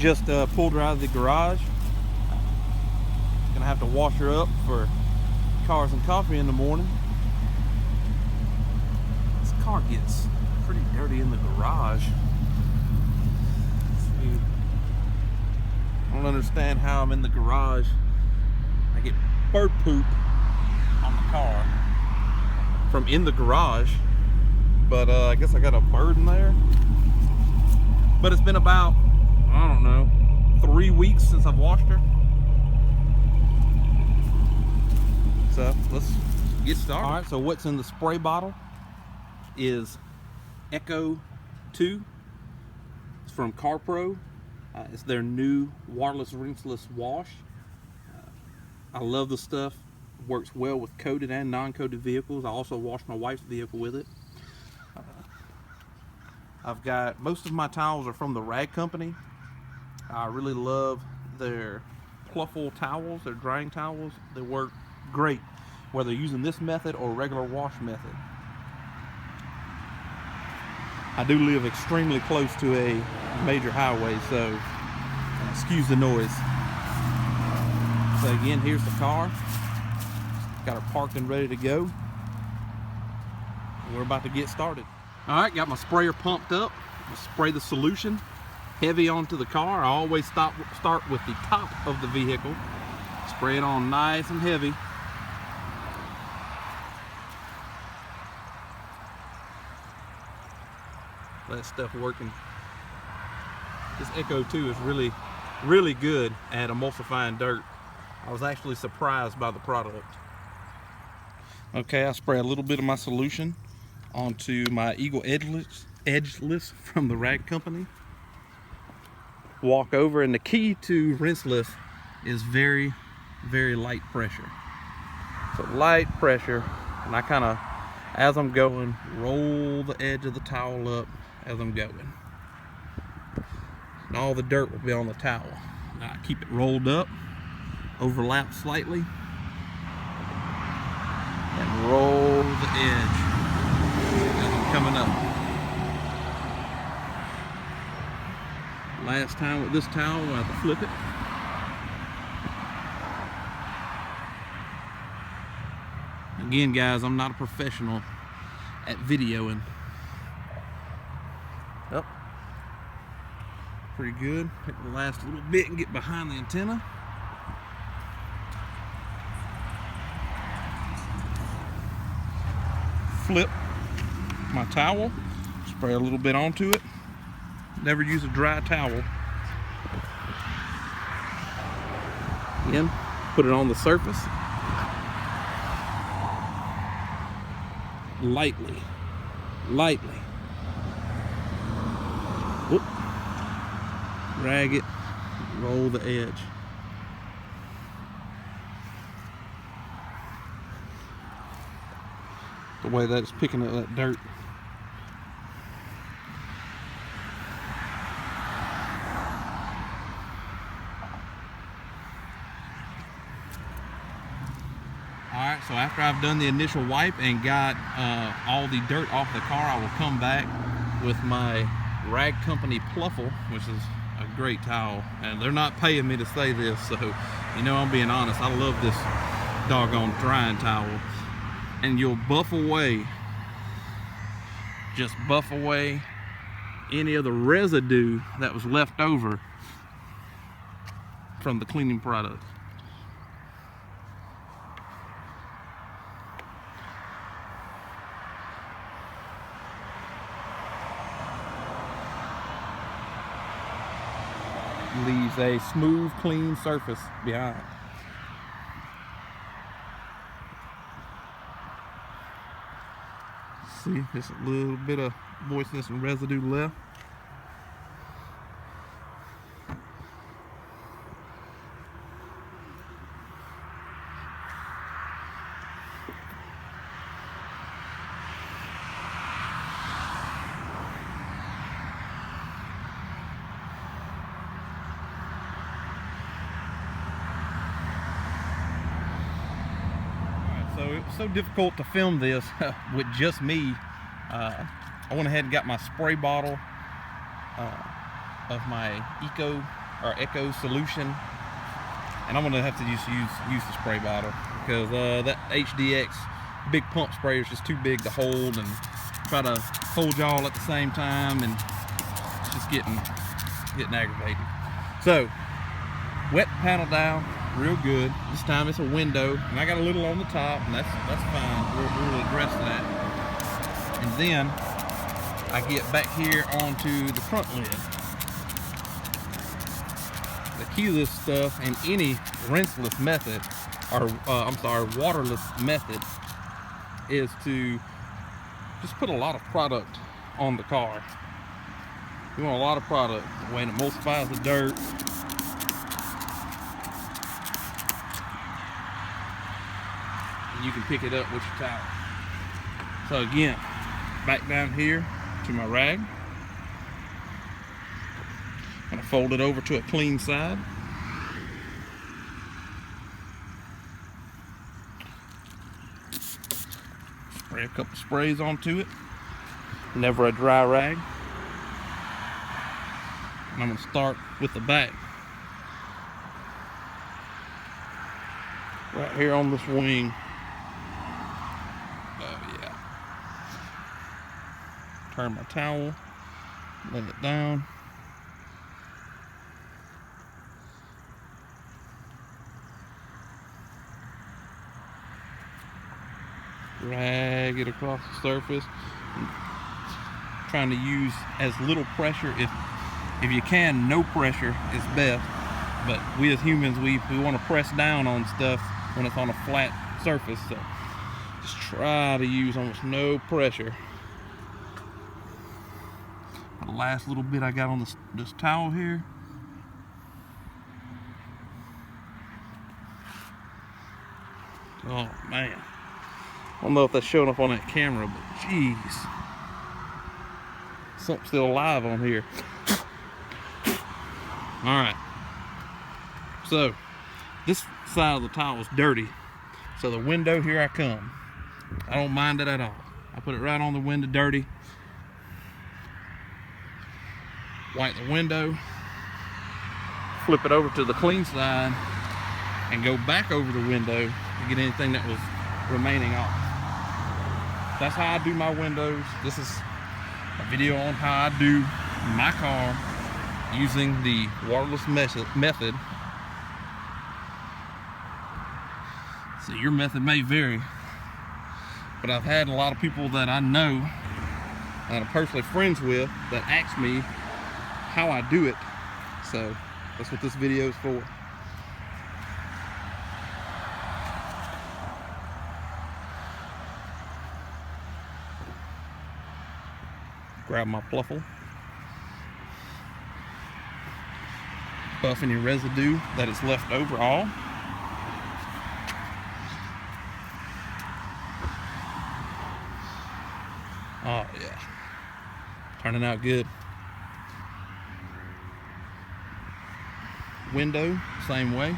Just pulled her out of the garage. Gonna have to wash her up for Cars and Coffee in the morning. This car gets pretty dirty in the garage. See, I don't understand how I'm in the garage. I get bird poop on the car from in the garage, but I guess I got a bird in there. But it's been about, I don't know, 3 weeks since I've washed her. So let's get started. All right, so what's in the spray bottle is Ech2o. It's from Carpro. It's their new waterless rinseless wash. I love the stuff. It works well with coated and non-coated vehicles. I also washed my wife's vehicle with it. I've got, most of my towels are from the Rag Company. I really love their pluffle towels, their drying towels. They work great, whether using this method or regular wash method. I do live extremely close to a major highway, so excuse the noise. So again, here's the car. Got her parked and ready to go. We're about to get started. All right, got my sprayer pumped up. I'll spray the solution heavy onto the car. I always start with the top of the vehicle. Spray it on nice and heavy. That stuff working. This Ech2o is really good at emulsifying dirt. I was actually surprised by the product. Okay, I spray a little bit of my solution onto my Eagle edgeless from the Rag Company. Walk over, and the key to rinseless is very light pressure. So light pressure, and I kind of, as I'm going, roll the edge of the towel up as I'm going. And all the dirt will be on the towel. Now I keep it rolled up, overlap slightly, and roll the edge as I'm coming up. Last time with this towel, I have to flip it. Again, guys, I'm not a professional at videoing. Yep. Pretty good. Pick the last little bit and get behind the antenna. Flip my towel, spray a little bit onto it. Never use a dry towel. Again, put it on the surface. Lightly. Whoop. Drag it, roll the edge. The way that it's picking up that dirt. Alright, so after I've done the initial wipe and got all the dirt off the car, I will come back with my Rag Company Pluffle, which is a great towel. And they're not paying me to say this, so you know I'm being honest. I love this doggone drying towel. And you'll buff away, just buff away any of the residue that was left over from the cleaning product. Leaves a smooth, clean surface behind. See, just a little bit of moistness and residue left. So it was so difficult to film this with just me. I went ahead and got my spray bottle of my our Ech2o solution, and I'm gonna have to just use the spray bottle because that HDX big pump sprayer is just too big to hold and try to hold y'all at the same time, and it's just getting aggravating. So wet the panel down real good. This time it's a window, and I got a little on the top, and that's fine. We'll address that. And then I get back here onto the front lid. The key to this stuff in any rinseless method, or waterless method, is to just put a lot of product on the car. You want a lot of product. The way it emulsifies the dirt. And you can pick it up with your towel. So again, back down here to my rag. I'm gonna fold it over to a clean side. Spray a couple sprays onto it. Never a dry rag. And I'm gonna start with the back. Right here on this wing. Oh yeah. Turn my towel, let it down. Drag it across the surface. Trying to use as little pressure, if you can, no pressure is best. But we as humans, we want to press down on stuff when it's on a flat surface. So just try to use almost no pressure. The last little bit I got on this towel here. Oh man. I don't know if that's showing up on that camera, but jeez. Something's still alive on here. Alright. So, this side of the towel is dirty. So the window, here I come. I don't mind it at all. I put it right on the window, dirty. Wipe the window. Flip it over to the clean side. And go back over the window to get anything that was remaining off. That's how I do my windows. This is a video on how I do my car using the waterless method. So your method may vary, but I've had a lot of people that I know that I'm personally friends with that ask me how I do it. So that's what this video is for. Grab my pluffle, buff any residue that is left over all. Oh yeah, turning out good. Window, same way.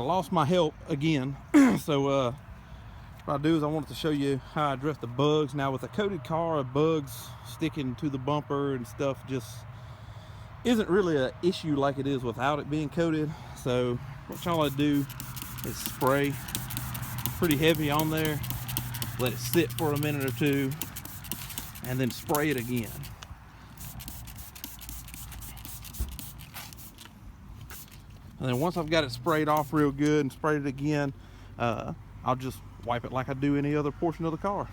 Lost my help again. So what I do is I wanted to show you how I address the bugs. Now with a coated car, bugs sticking to the bumper and stuff just isn't really an issue like it is without it being coated. So what y'all I do is spray pretty heavy on there, let it sit for a minute or two, and then spray it again. And then once I've got it sprayed off real good and sprayed it again, I'll just wipe it like I do any other portion of the car.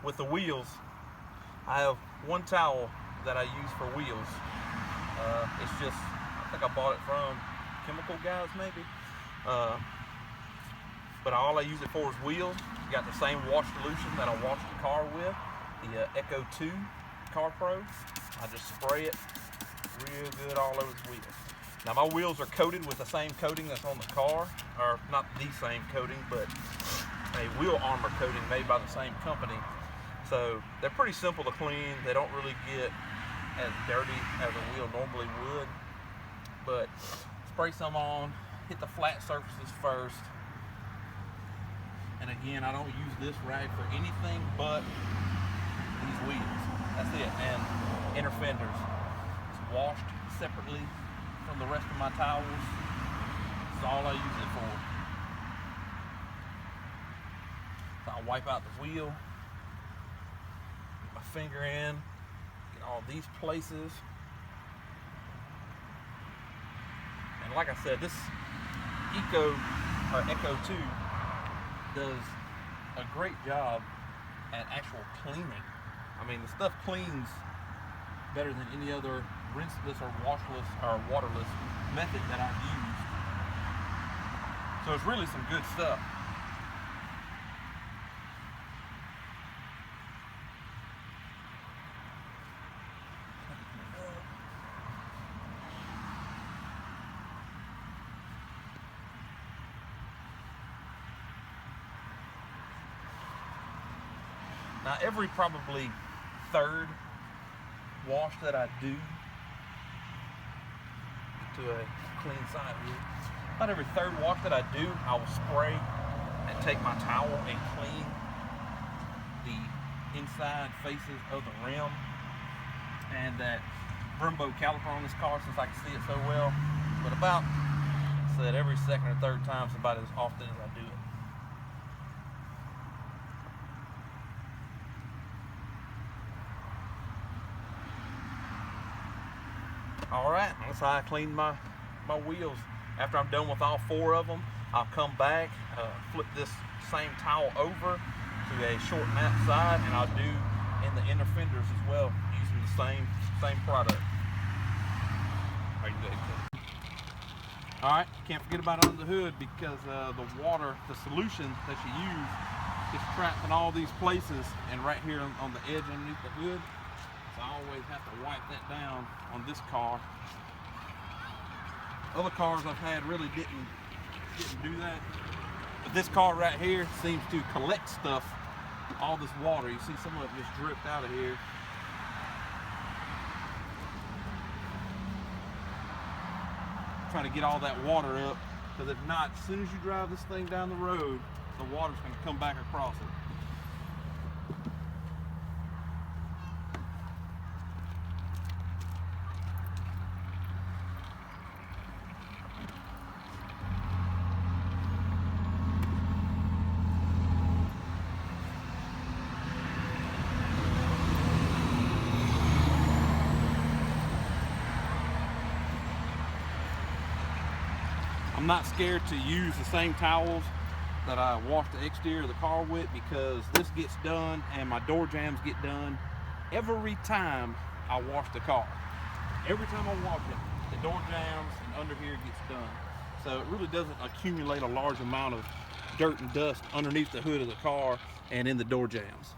With the wheels, I have one towel that I use for wheels. It's just, I think I bought it from Chemical Guys maybe. But all I use it for is wheels. Got the same wash solution that I washed the car with, the Ech2o Carpro. I just spray it real good all over the wheels. Now my wheels are coated with the same coating that's on the car, or not the same coating, but a wheel armor coating made by the same company. So they're pretty simple to clean. They don't really get as dirty as a wheel normally would. But spray some on, hit the flat surfaces first. And again, I don't use this rag for anything but these wheels. That's it. And inner fenders. It's washed separately from the rest of my towels. That's all I use it for. So I'll wipe out the wheel. Finger in, get all these places, and like I said, this Ech2o does a great job at actual cleaning. I mean, the stuff cleans better than any other rinseless or washless or waterless method that I've used. So it's really some good stuff. Now every probably third wash that I do, to a clean side here, about every third wash that I do, I will spray and take my towel and clean the inside faces of the rim and that Brembo caliper on this car, since I can see it so well. But about, I said, every second or third time is about as often as I do it. Alright, that's how I clean my wheels. After I'm done with all four of them, I'll come back, flip this same towel over to a short nap side, and I'll do in the inner fenders as well, using the same product. All right, can't forget about under the hood, because the water, the solution that you use is trapped in all these places and right here on the edge underneath the hood. So I always have to wipe that down on this car. Other cars I've had really didn't do that. But this car right here seems to collect stuff, all this water. You see some of it just dripped out of here. Trying to get all that water up, because if not, as soon as you drive this thing down the road, the water's going to come back across it. I'm not scared to use the same towels that I wash the exterior of the car with, because this gets done and my door jambs get done every time I wash the car. Every time I wash it, the door jambs and under here gets done. So it really doesn't accumulate a large amount of dirt and dust underneath the hood of the car and in the door jambs.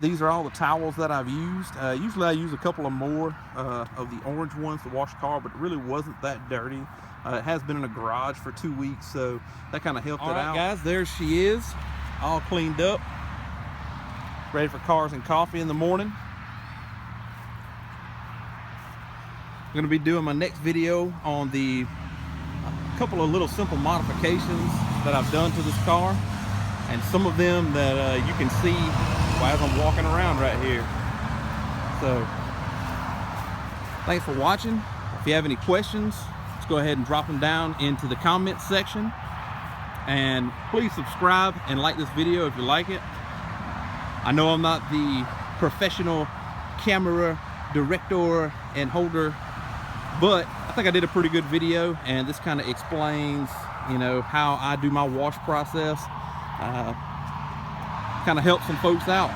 These are all the towels that I've used. Usually I use a couple of more of the orange ones to wash the car, but it really wasn't that dirty. It has been in a garage for 2 weeks, so that kind of helped it out. All right, guys, there she is, all cleaned up, ready for cars and coffee in the morning. I'm going to be doing my next video on the couple of little simple modifications that I've done to this car, and some of them that you can see as I'm walking around right here. So thanks for watching. If you have any questions, let's go ahead and drop them down into the comments section, and please subscribe and like this video if you like it. I know I'm not the professional camera director and holder, but I think I did a pretty good video, and this kind of explains, you know, how I do my wash process. Kind of help some folks out.